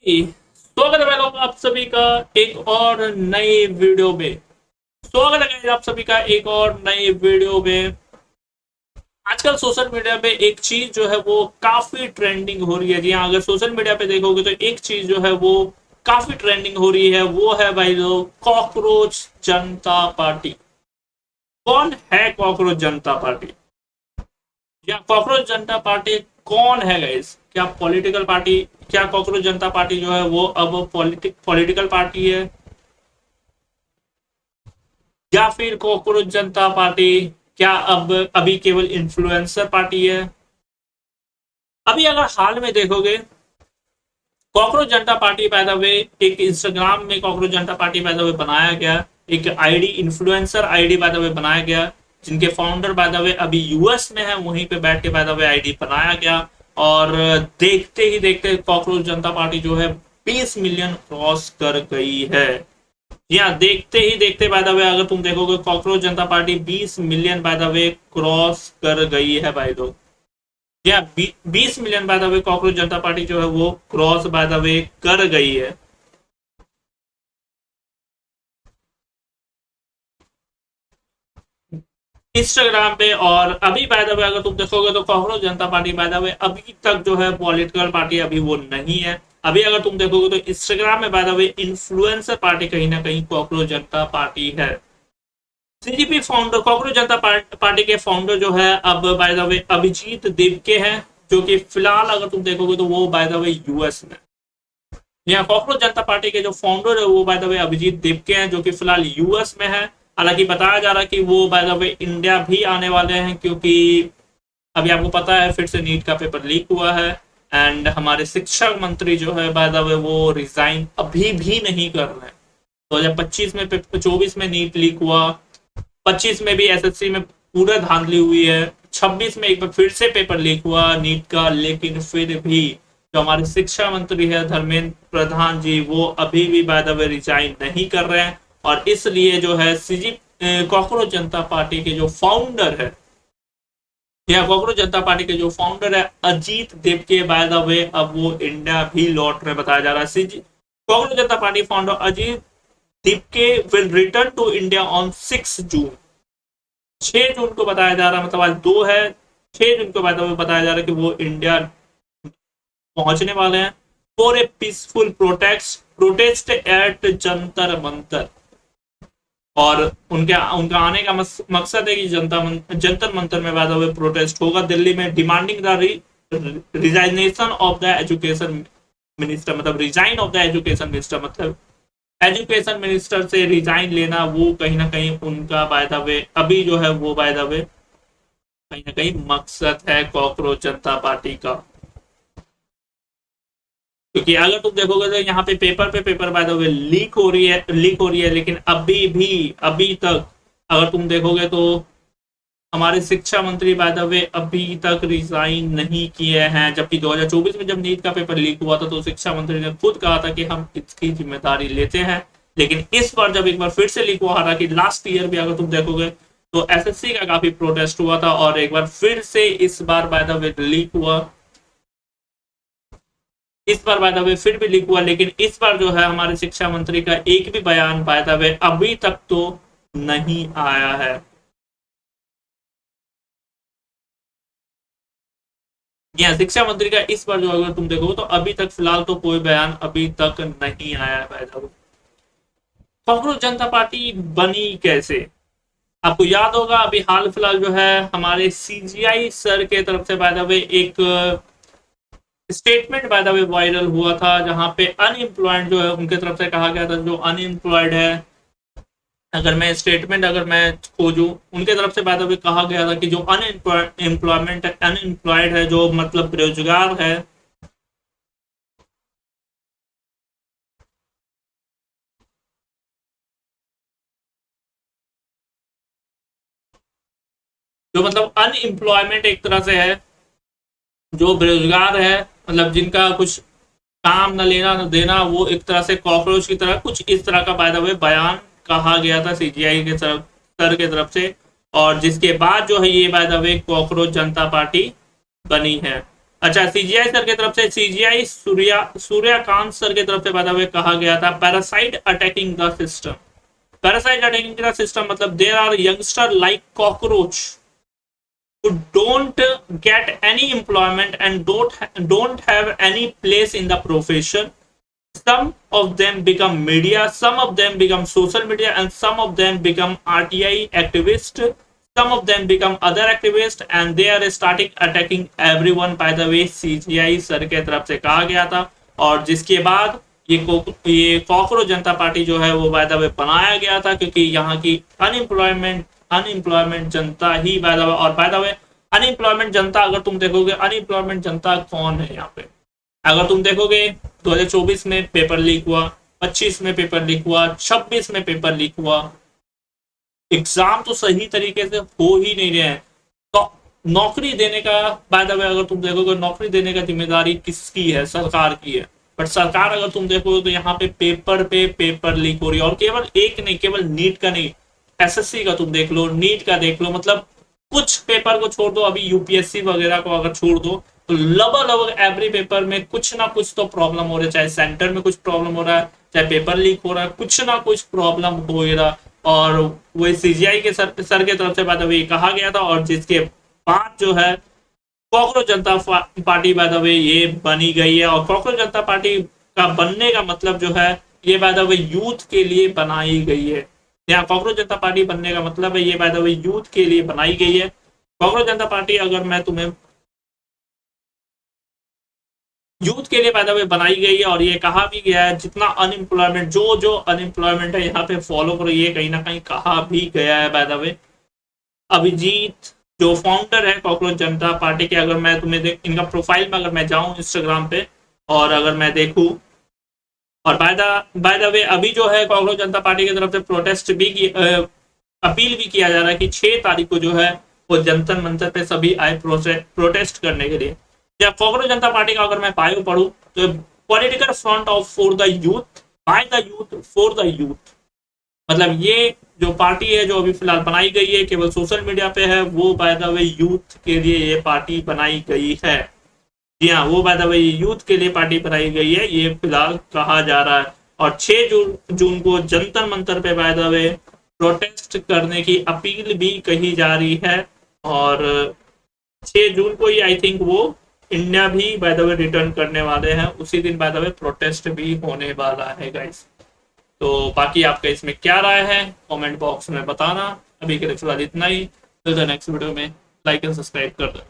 स्वागत है लोग आप सभी का एक और नई वीडियो में। स्वागत है guys आप सभी का एक और नई वीडियो में। आजकल सोशल मीडिया पे एक चीज जो है वो काफी ट्रेंडिंग हो रही है। जी हाँ, अगर सोशल मीडिया पे देखोगे तो एक चीज जो है वो काफी ट्रेंडिंग हो रही है, वो है भाई लोग कॉकरोच जनता पार्टी। कौन है कॉकरोच जनता पार्टी? या कॉकरोच जनता पार्टी कौन है गाइस? क्या पॉलिटिकल पार्टी? क्या कॉकरोच जनता पार्टी जो है वो अब पॉलिटिकल पार्टी है, या फिर कॉकरोच जनता पार्टी क्या अब अभी केवल इन्फ्लुएंसर पार्टी है? अभी अगर हाल में देखोगे, कॉकरोच जनता पार्टी पैदा हुए एक इंस्टाग्राम में, कॉकरोच जनता पार्टी पैदा हुए बनाया गया एक आईडी, इन्फ्लुएंसर आईडी पैदा हुए बनाया गया, जिनके फाउंडर पैदा हुए अभी यूएस में है, वहीं पे बैठ के पैदा हुए आईडी बनाया गया। और देखते ही देखते कॉकरोच जनता पार्टी जो है 20 मिलियन क्रॉस कर गई है। यहाँ देखते ही देखते बाय द वे अगर तुम देखोगे cockroach Janata party 20 million by the way cross कर गई है भाई लोग। यहाँ 20 million by the way cockroach Janata party जो है वो क्रॉस बाय द वे कर गई है। इंस्टाग्राम पे। और अभी बाय द वे अगर तुम देखोगे तो cockroach Janata party by the way अभी तक जो है पॉलिटिकल पार्टी अभी वो नहीं है। अभी अगर तुम देखोगे तो इंस्टाग्राम में by the way influencer party कहीं ना कहीं कॉकरोच जनता पार्टी है। CGP founder, cockroach Janata party के फाउंडर जो है अब बाय द वे अभिजीत देवके हैं, जो कि फिलहाल अगर तुम देखोगे तो वो बाय द वे यूएस में। यहाँ कॉकरोच जनता पार्टी के जो फाउंडर है वो बाय द वे अभिजीत देवके हैं, जो कि फिलहाल यूएस में है। हालांकि बताया जा रहा है कि वो बाय द वे इंडिया भी आने वाले हैं, क्योंकि अभी आपको पता है फिर से नीट का पेपर लीक हुआ है। एंड हमारे शिक्षा मंत्री जो है बाय द वे वो रिजाइन अभी भी नहीं कर रहे हैं। 2025 में 24 में नीट लीक हुआ, 25 में भी एसएससी में पूरा धांधली हुई है, 26 में एक बार फिर से पेपर लीक हुआ नीट का, लेकिन फिर भी जो हमारे शिक्षा मंत्री है धर्मेंद्र प्रधान जी, वो अभी भी बाय द वे रिजाइन नहीं कर रहे हैं। और इसलिए जो है कॉकरोच जनता पार्टी के जो फाउंडर है, या कॉकरोच जनता पार्टी के जो फाउंडर है अजीत देव के बाय द वे अब वो इंडिया भी लौट रहे, बताया जा रहा है। Cockroach Janata party founder Ajit Deepke will return to India on 6 June. 6 जून को बताया जा रहा है, मतलब आज 2 है, 6 जून को बताया जा रहा है कि वो इंडिया पहुंचने वाले हैं for a peaceful protest at Jantar Mantar. और उनका आने का मकसद है कि जंतर मंतर में वादा हुए प्रोटेस्ट होगा दिल्ली में, demanding the resignation of the education minister, मतलब resign of the education minister, मतलब एजुकेशन मिनिस्टर से रिजाइन लेना, वो कहीं ना कहीं उनका बाय द वे अभी जो है वो बाय द वे कहीं ना कहीं मकसद है कॉकरोच जनता पार्टी का। क्योंकि अगर तुम देखोगे तो यहाँ पे paper by the way leak हो रही है, लेकिन अभी तक अगर तुम देखोगे तो हमारे शिक्षा मंत्री बाय द वे अभी तक रिजाइन नहीं किए हैं। जबकि 2024 में जब नीट का पेपर लीक हुआ था तो शिक्षा मंत्री ने खुद कहा था कि हम इसकी जिम्मेदारी लेते हैं। लेकिन इस बार जब एक बार फिर से लीक हुआ, हालांकि लास्ट ईयर भी अगर तुम देखोगे तो एसएससी का काफी प्रोटेस्ट हुआ था, और एक बार फिर से इस बार बाय द वे लीक हुआ, इस बार बाय द वे फिर भी लीक हुआ। लेकिन इस बार जो है हमारे शिक्षा मंत्री का एक भी बयान बाय द वे अभी तक तो नहीं आया है। यहाँ शिक्षा मंत्री का इस बार जो अगर तुम देखो तो अभी तक फिलहाल तो कोई बयान अभी तक नहीं आया है by the way. Cockroach Janata party बनी कैसे? आपको याद होगा अभी हाल फिलहाल जो है हमारे सीजीआई सर के तरफ से बाय द वे एक statement by the way viral हुआ था, जहां पे अनएम्प्लॉयड जो है उनके तरफ से कहा गया था, जो अनएम्प्लॉयड है, अगर मैं खोजूं, उनके तरफ से बाय द वे कहा गया था कि जो अनएम्प्लॉयड है, जो मतलब बेरोजगार है, जो मतलब अनएम्प्लॉयमेंट एक तरह से है, जो बेरोजगार है, मतलब जिनका कुछ काम न लेना न देना, वो एक तरह से कॉकरोच की तरह, कुछ इस तरह का बाय द वे बयान कहा गया था सीजीआई के तरफ, सर के तरफ से। और जिसके बाद जो है ये by the way cockroach Janata party बनी है। अच्छा, सीजीआई सर की तरफ से, सीजीआई सूर्यकांत सर की तरफ से बाय द वे कहा गया था parasite attacking the system. Parasite attacking the system मतलब there are youngster like cockroach who don't get any employment and don't have any place in the profession. Some of them become media, some of them become social media, and some of them become RTI activists. Some of them become other activists, and they are starting attacking everyone. By the way, CGI sir के तरफ से कहा गया था, और जिसके बाद ये कॉकरोच जनता पार्टी जो है वो बाय द वे बनाया गया था, क्योंकि यहाँ की unemployment Janata he by the way, और बाय द वे अनएम्प्लॉयमेंट जनता, अगर तुम देखोगे अनएम्प्लॉयमेंट जनता कौन है यहाँ पे, अगर तुम देखोगे 2024 में पेपर लीक हुआ, 25 में पेपर लीक हुआ, 26 में पेपर लीक हुआ, एग्जाम तो सही तरीके से हो ही नहीं रहे हैं। तो नौकरी देने का, बाय द वे अगर तुम देखोगे नौकरी देने का जिम्मेदारी किसकी है? सरकार की है। बट सरकार अगर तुम देखोगे तो यहाँ पे पेपर लीक हो रही है, और केवल एक नहीं, केवल नीट का नहीं, एसएससी का तुम देख लो, नीट का देख लो, मतलब कुछ पेपर को छोड़ दो, अभी यूपीएससी वगैरह को अगर छोड़ दो तो लगभग एवरी पेपर में कुछ ना कुछ तो प्रॉब्लम हो रहा है, चाहे सेंटर में कुछ प्रॉब्लम हो रहा है, चाहे पेपर लीक हो रहा है, कुछ ना कुछ प्रॉब्लम हो रहा। और वही सीजीआई के सर के तरफ से बात अभी कहा गया था, और जिसके बाद जो है cockroach Janata party by the way ये बनी गई है। और कॉकरोच जनता पार्टी का बनने का मतलब जो है ये बाय द वे यूथ के लिए बनाई गई है। यहाँ कॉकरोच जनता पार्टी बनने का मतलब है ये बाय द वे यूथ के लिए बनाई गई है। कॉकरोच जनता पार्टी अगर मैं तुम्हें यूथ के लिए बाय द वे बनाई गई है, और ये कहा भी गया है जितना अनएम्प्लॉयमेंट जो अनएम्प्लॉयमेंट है यहाँ पे फॉलो करो, ये कहीं ना कहीं कहा भी गया है बाय द वे। अभिजीत जो फाउंडर है कॉकरोच जनता पार्टी के, अगर मैं तुम्हें इनका प्रोफाइल में अगर मैं जाऊं इंस्टाग्राम पे और अगर मैं देखूं, और बाय द वे अभी जो है कॉकरोच जनता पार्टी की तरफ से प्रोटेस्ट भी अपील भी किया जा रहा है कि 6 तारीख को जो है वो जंतर मंतर पे सभी आए प्रोटेस्ट करने के लिए। या कॉकरोच जनता पार्टी का अगर मैं बायो पढ़ूं तो political front of for the youth, by the youth, for the youth, मतलब ये जो पार्टी है जो अभी फिलहाल बनाई गई है केवल सोशल मीडिया पे है, वो बाय द वे यूथ के लिए ये पार्टी बनाई गई है। जी हाँ, वो बाय द वे यूथ के लिए पार्टी बनाई गई है, ये फिलहाल कहा जा रहा है। और 6 जून को जंतर मंतर पे बाय द वे प्रोटेस्ट करने की अपील भी कही जा रही है, और 6 जून को ही आई थिंक वो इंडिया भी बाय द वे रिटर्न करने वाले हैं, उसी दिन बाय द वे प्रोटेस्ट भी होने वाला है गाइस। तो बाकी आपका इसमें क्या राय है कमेंट बॉक्स में बताना। अभी के लिए फिलहाल इतना ही, नेक्स्ट वीडियो में लाइक एंड सब्सक्राइब कर दो।